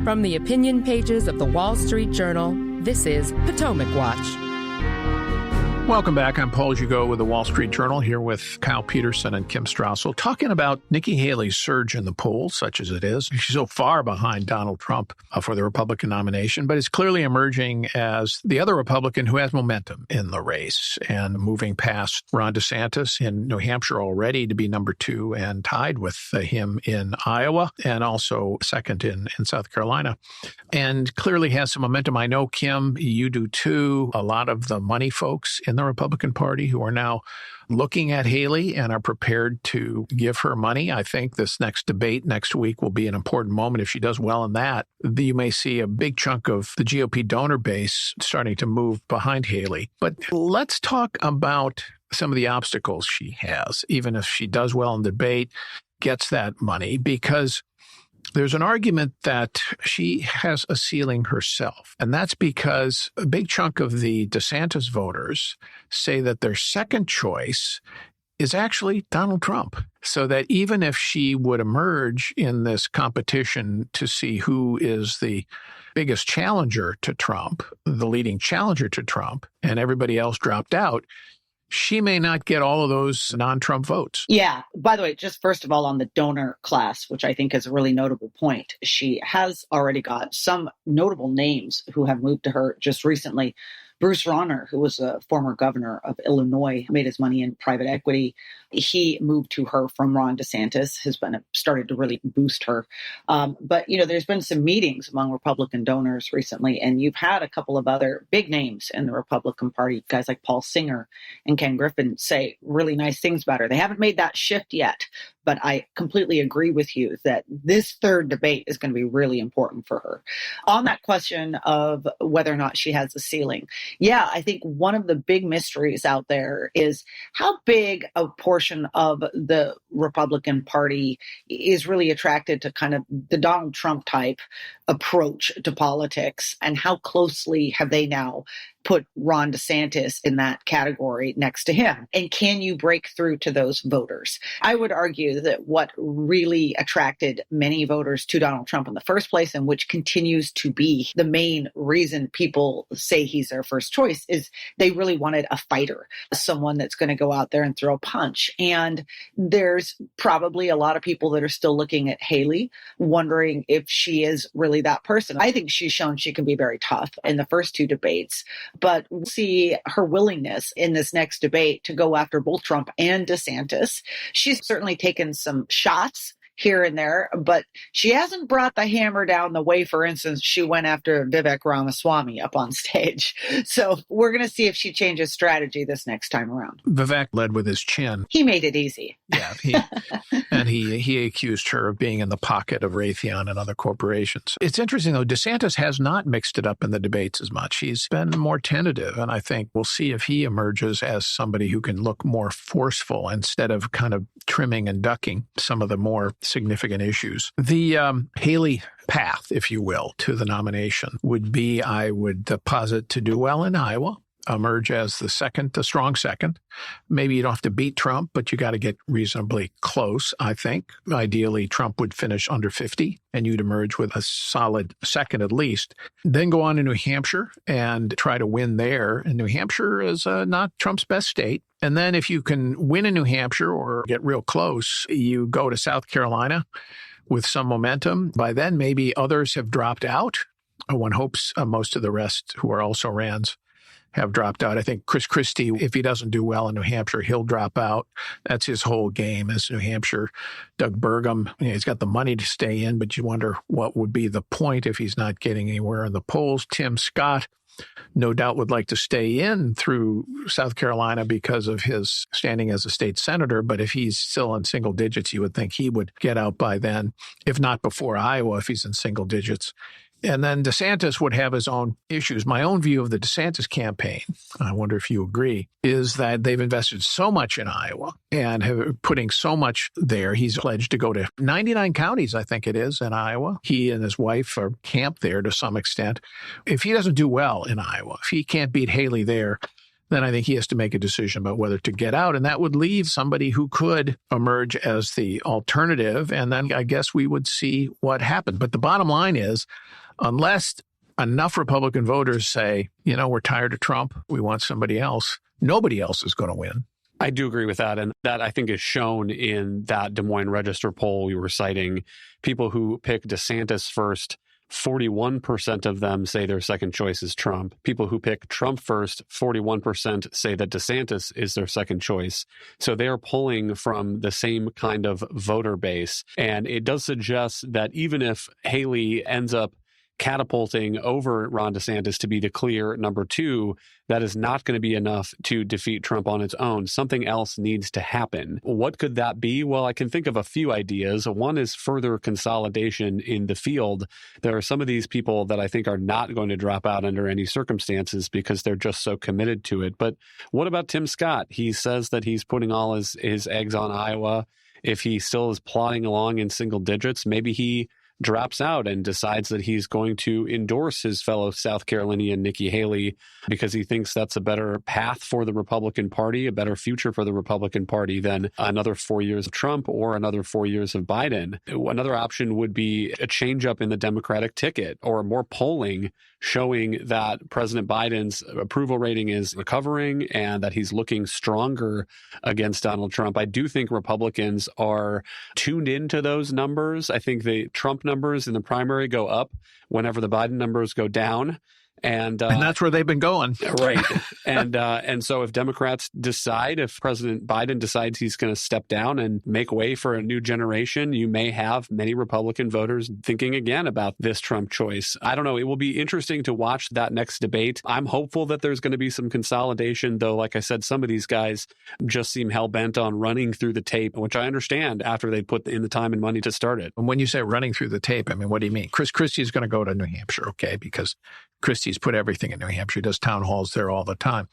From the opinion pages of the Wall Street Journal, this is Potomac Watch. Welcome back. I'm Paul Gigot with the Wall Street Journal, here with Kyle Peterson and Kim Strassel, talking about Nikki Haley's surge in the polls, such as it is. She's so far behind Donald Trump for the Republican nomination, but is clearly emerging as the other Republican who has momentum in the race and moving past Ron DeSantis in New Hampshire already to be number 2 and tied with him in Iowa and also second in South Carolina, and clearly has some momentum. I know, Kim, you do too. A lot of the money folks in the Republican Party who are now looking at Haley and are prepared to give her money. I think this next debate next week will be an important moment. If she does well in that, you may see a big chunk of the GOP donor base starting to move behind Haley. But let's talk about some of the obstacles she has, even if she does well in the debate, gets that money, because there's an argument that she has a ceiling herself, and that's because a big chunk of the DeSantis voters say that their second choice is actually Donald Trump. So that even if she would emerge in this competition to see who is the biggest challenger to Trump, the leading challenger to Trump, and everybody else dropped out, she may not get all of those non-Trump votes. Yeah. By the way, just first of all, on the donor class, which I think is a really notable point, she has already got some notable names who have moved to her just recently. Bruce Rauner, who was a former governor of Illinois, made his money in private equity. He moved to her from Ron DeSantis, has started to really boost her. But, there's been some meetings among Republican donors recently, and you've had a couple of other big names in the Republican Party, guys like Paul Singer and Ken Griffin, say really nice things about her. They haven't made that shift yet, but I completely agree with you that this third debate is going to be really important for her. On that question of whether or not she has a ceiling, yeah, I think one of the big mysteries out there is how big a portion of the Republican Party is really attracted to kind of the Donald Trump type approach to politics, and how closely have they now put Ron DeSantis in that category next to him? And can you break through to those voters? I would argue that what really attracted many voters to Donald Trump in the first place, and which continues to be the main reason people say he's their first choice, is they really wanted a fighter, someone that's going to go out there and throw a punch. And there's probably a lot of people that are still looking at Haley, wondering if she is really that person. I think she's shown she can be very tough in the first 2 debates. But we'll see her willingness in this next debate to go after both Trump and DeSantis. She's certainly taken some shots here and there, but she hasn't brought the hammer down the way, for instance, she went after Vivek Ramaswamy up on stage. So we're going to see if she changes strategy this next time around. Vivek led with his chin. He made it easy. Yeah, he accused her of being in the pocket of Raytheon and other corporations. It's interesting, though, DeSantis has not mixed it up in the debates as much. He's been more tentative, and I think we'll see if he emerges as somebody who can look more forceful instead of kind of trimming and ducking some of the more significant issues. The Haley path, if you will, to the nomination would be, I would posit, to do well in Iowa, emerge as the strong second. Maybe you don't have to beat Trump, but you got to get reasonably close, I think. Ideally, Trump would finish under 50, and you'd emerge with a solid second at least. Then go on to New Hampshire and try to win there. And New Hampshire is not Trump's best state. And then if you can win in New Hampshire or get real close, you go to South Carolina with some momentum. By then, maybe others have dropped out. One hopes most of the rest who are also Rands have dropped out. I think Chris Christie, if he doesn't do well in New Hampshire, he'll drop out. That's his whole game is New Hampshire. Doug Burgum, he's got the money to stay in, but you wonder what would be the point if he's not getting anywhere in the polls. Tim Scott, no doubt, would like to stay in through South Carolina because of his standing as a state senator. But if he's still in single digits, you would think he would get out by then, if not before Iowa, if he's in single digits. And then DeSantis would have his own issues. My own view of the DeSantis campaign, I wonder if you agree, is that they've invested so much in Iowa and have putting so much there. He's pledged to go to 99 counties, I think it is, in Iowa. He and his wife are camped there to some extent. If he doesn't do well in Iowa, if he can't beat Haley there, then I think he has to make a decision about whether to get out. And that would leave somebody who could emerge as the alternative. And then I guess we would see what happened. But the bottom line is, unless enough Republican voters say, we're tired of Trump, we want somebody else, nobody else is going to win. I do agree with that. And that, I think, is shown in that Des Moines Register poll you were citing. People who pick DeSantis first, 41% of them say their second choice is Trump. People who pick Trump first, 41% say that DeSantis is their second choice. So they are pulling from the same kind of voter base. And it does suggest that even if Haley ends up catapulting over Ron DeSantis to be the clear number two, that is not going to be enough to defeat Trump on its own. Something else needs to happen. What could that be? Well, I can think of a few ideas. One is further consolidation in the field. There are some of these people that I think are not going to drop out under any circumstances because they're just so committed to it. But what about Tim Scott? He says that he's putting all his eggs on Iowa. If he still is plodding along in single digits, maybe he drops out and decides that he's going to endorse his fellow South Carolinian Nikki Haley because he thinks that's a better path for the Republican Party, a better future for the Republican Party than another 4 years of Trump or another 4 years of Biden. Another option would be a change up in the Democratic ticket or more polling showing that President Biden's approval rating is recovering and that he's looking stronger against Donald Trump. I do think Republicans are tuned into those numbers. I think the Trump numbers in the primary go up whenever the Biden numbers go down. And that's where they've been going. Right. And so if Democrats decide, if President Biden decides he's going to step down and make way for a new generation, you may have many Republican voters thinking again about this Trump choice. I don't know. It will be interesting to watch that next debate. I'm hopeful that there's going to be some consolidation, though, like I said, some of these guys just seem hell-bent on running through the tape, which I understand after they put in the time and money to start it. And when you say running through the tape, I mean, what do you mean? Chris Christie is going to go to New Hampshire, okay, because Christie's put everything in New Hampshire. He does town halls there all the time.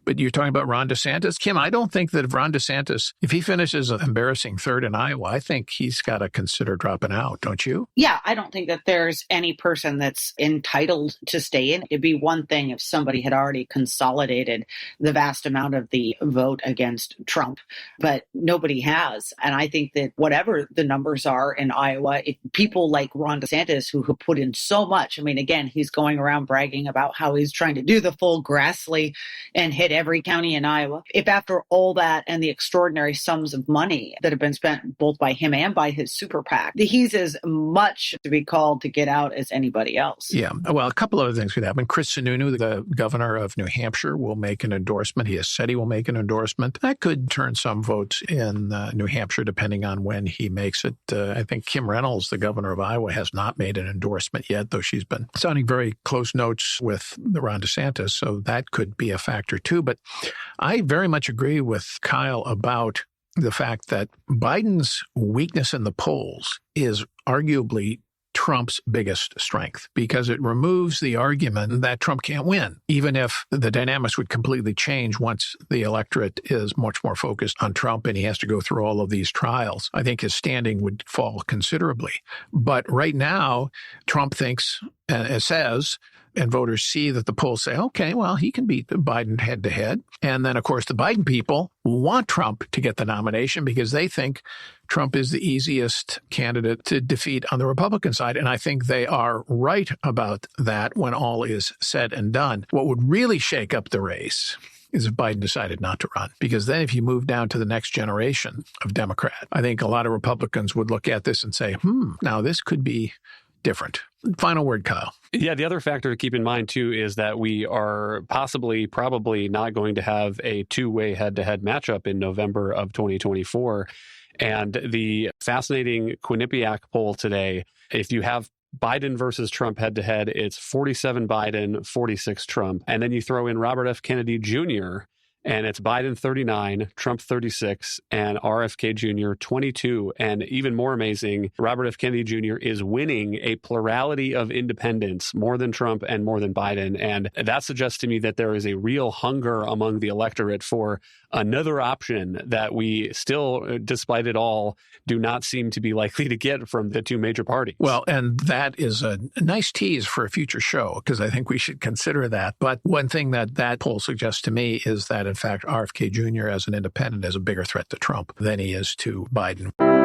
But you're talking about Ron DeSantis? Kim, I don't think that if Ron DeSantis, if he finishes an embarrassing third in Iowa, I think he's got to consider dropping out, don't you? Yeah, I don't think that there's any person that's entitled to stay in. It'd be one thing if somebody had already consolidated the vast amount of the vote against Trump, but nobody has. And I think that whatever the numbers are in Iowa, people like Ron DeSantis who put in so much. I mean, again, he's going around bragging about how he's trying to do the full Grassley and hit every county in Iowa. If after all that and the extraordinary sums of money that have been spent both by him and by his super PAC, he's as much to be called to get out as anybody else. Yeah. Well, a couple other things could happen. Chris Sununu, the governor of New Hampshire, will make an endorsement. He has said he will make an endorsement. That could turn some votes in New Hampshire, depending on when he makes it. I think Kim Reynolds, the governor of Iowa, has not made an endorsement yet, though she's been sounding very close notes with Ron DeSantis. So that could be a factor, too. But I very much agree with Kyle about the fact that Biden's weakness in the polls is arguably Trump's biggest strength because it removes the argument that Trump can't win, even if the dynamics would completely change once the electorate is much more focused on Trump and he has to go through all of these trials. I think his standing would fall considerably. But right now, Trump thinks and says, and voters see that the polls say, okay, well, he can beat Biden head to head. And then, of course, the Biden people want Trump to get the nomination because they think Trump is the easiest candidate to defeat on the Republican side. And I think they are right about that when all is said and done. What would really shake up the race is if Biden decided not to run. Because then if you move down to the next generation of Democrat, I think a lot of Republicans would look at this and say, now this could be different. Final word, Kyle. Yeah, the other factor to keep in mind, too, is that we are probably not going to have a two-way head-to-head matchup in November of 2024. And the fascinating Quinnipiac poll today, if you have Biden versus Trump head-to-head, it's 47 Biden, 46 Trump. And then you throw in Robert F. Kennedy Jr., And it's Biden 39, Trump 36, and RFK Jr. 22. And even more amazing, Robert F. Kennedy Jr. is winning a plurality of independents, more than Trump and more than Biden. And that suggests to me that there is a real hunger among the electorate for another option that we still, despite it all, do not seem to be likely to get from the two major parties. Well, and that is a nice tease for a future show, because I think we should consider that. But one thing that poll suggests to me is that, in fact, RFK Jr. as an independent is a bigger threat to Trump than he is to Biden.